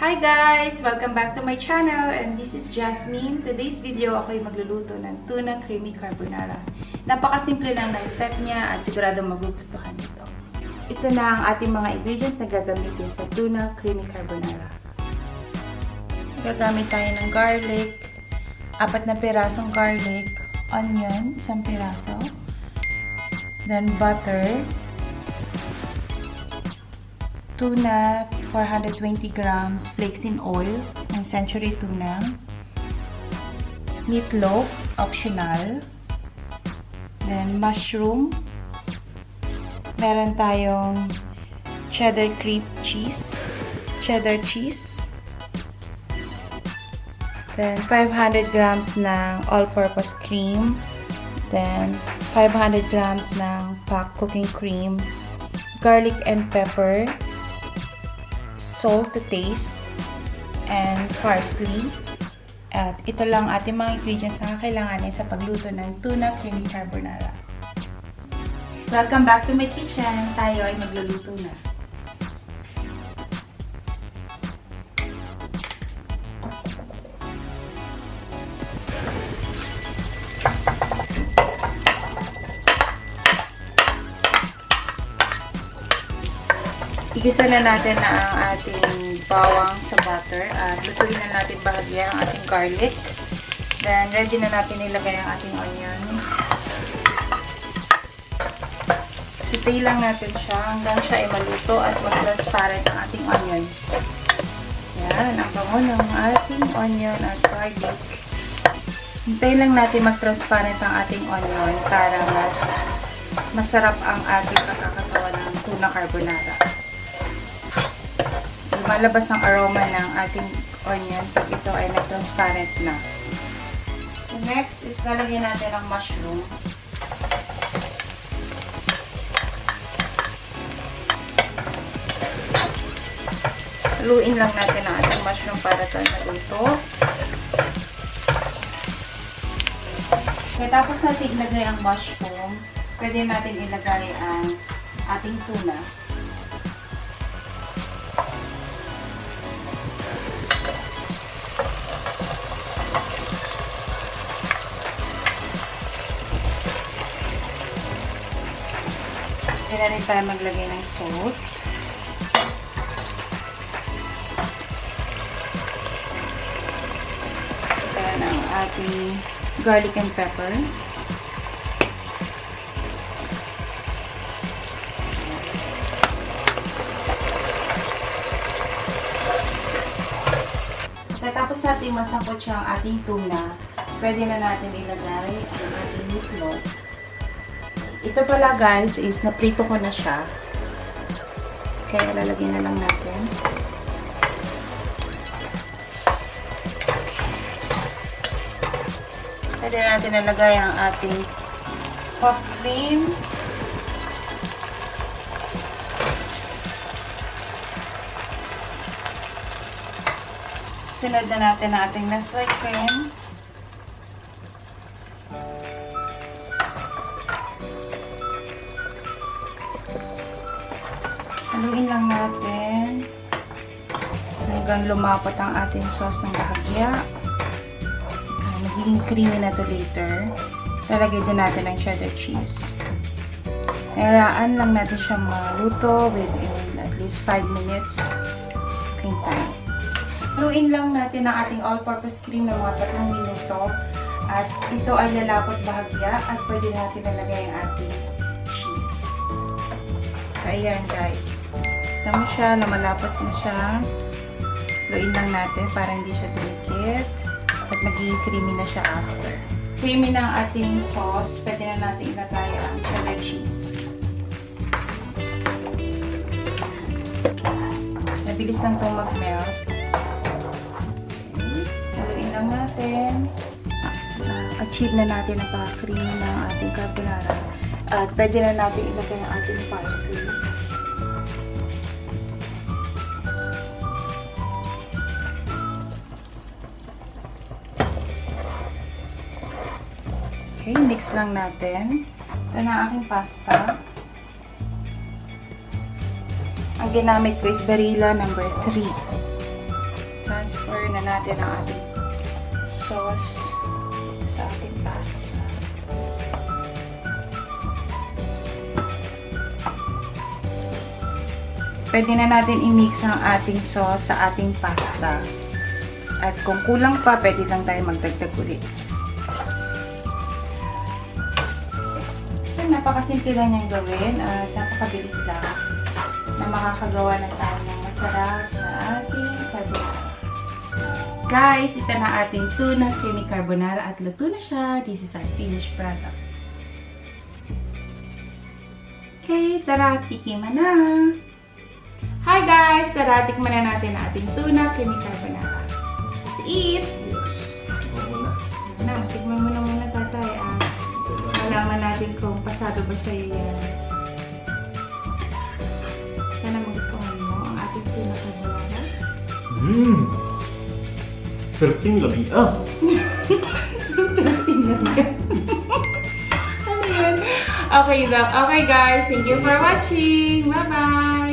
Hi guys! Welcome back to my channel and this is Jasmine. Today's video ako'y magluluto ng tuna creamy carbonara. Napakasimple lang ng step niya at siguradong magugustuhan ito. Ito na ang ating mga ingredients na gagamitin sa tuna creamy carbonara. Gagamit tayo ng garlic, 4 na pirasong garlic, onion, 1 piraso, then butter, tuna, 420 grams, flakes in oil, ng century tuna, meatloaf, optional, then mushroom, meron tayong cheddar cheese, then 500 grams ng all-purpose cream, then 500 grams ng pack cooking cream, garlic and pepper, salt to taste, and parsley. At ito lang ating mga ingredients na kakailanganin sa pagluto ng tuna creamy carbonara. Welcome back to my kitchen. Tayo ay magluluto na. Igisa na natin ang ating bawang sa butter at lutuin na natin bahagya ang ating garlic. Then, ready na natin ilagay ang ating onion. Sitay lang natin siya hanggang siya ay maluto at mag-transparent ang ating onion. Yan, ang bango ng ating onion at garlic. Hintayin lang natin mag-transparent ang ating onion para mas masarap ang ating pagkakatawa ng tuna carbonara. Malabas ang aroma ng ating onion pag ito ay nag-transparent na. So next is lalagyan natin ang mushroom. Haluin lang natin ang ating mushroom para ito ay maluto. Kaya tapos natin ilagay ang mushroom, pwede natin ilagay ang ating tuna. Kaya rin tayo maglagay ng salt. Then ang ating garlic and pepper. Tapos natin masangkot siya ang ating tuna, pwede na natin ilagay ang ating meatloaf. Ito pala guys is naprito ko na siya. Kaya lalagyan na lang natin. Pwede natin nalagay ang ating hot cream. Sunod na natin ang ating Nestle cream. Haluin lang natin hanggang lumapat ang ating sauce ng bahagya. Magiging creamy na to later. Lalagay din natin ang cheddar cheese. Hayaan lang natin siya maluto within at least 5 minutes cooking time. Haluin lang natin ang ating all-purpose cream ng mga 3 minuto. At ito ay lalapot bahagya at pwede natin nalagay ang ating cheese. So, ayan guys. Tama siya, na malapot na siya. Haluin lang natin para hindi siya dumikit. At magiging creamy na siya after. Creamy na ang ating sauce. Pwede na natin ilagay ang cheddar cheese. Mabilis lang itong mag-melt. Haluin lang natin. Achieve na natin ang paka-creamy ng ating carbonara. At pwede na natin ilagay ang ating parsley. Okay, mix lang natin. Ito na aking pasta. Ang ginamit ko is Barilla number 3. Transfer na natin ang ating sauce dito sa ating pasta. Pwede na natin i-mix ang ating sauce sa ating pasta. At kung kulang pa, pwede lang tayo magdagdag ulit. Napakasimple lang niyang gawin at napakabilis lang na makakagawa na tayo ng masarap na ating carbonara. Guys, ito na ating tuna creamy carbonara at luto na siya. This is our finished product. Okay, tara, tikiman na! Hi guys! Tara, tikman na natin ang ating tuna creamy carbonara. Let's eat! Yes! Tikman mo na muna, tatay. Malaman natin kung pasado ba sa'yo yan. Sana magustuhan mo ang ating tuna carbonara. Perting labi Perting labi. Ano yun? Okay guys, thank you for watching. Bye-bye!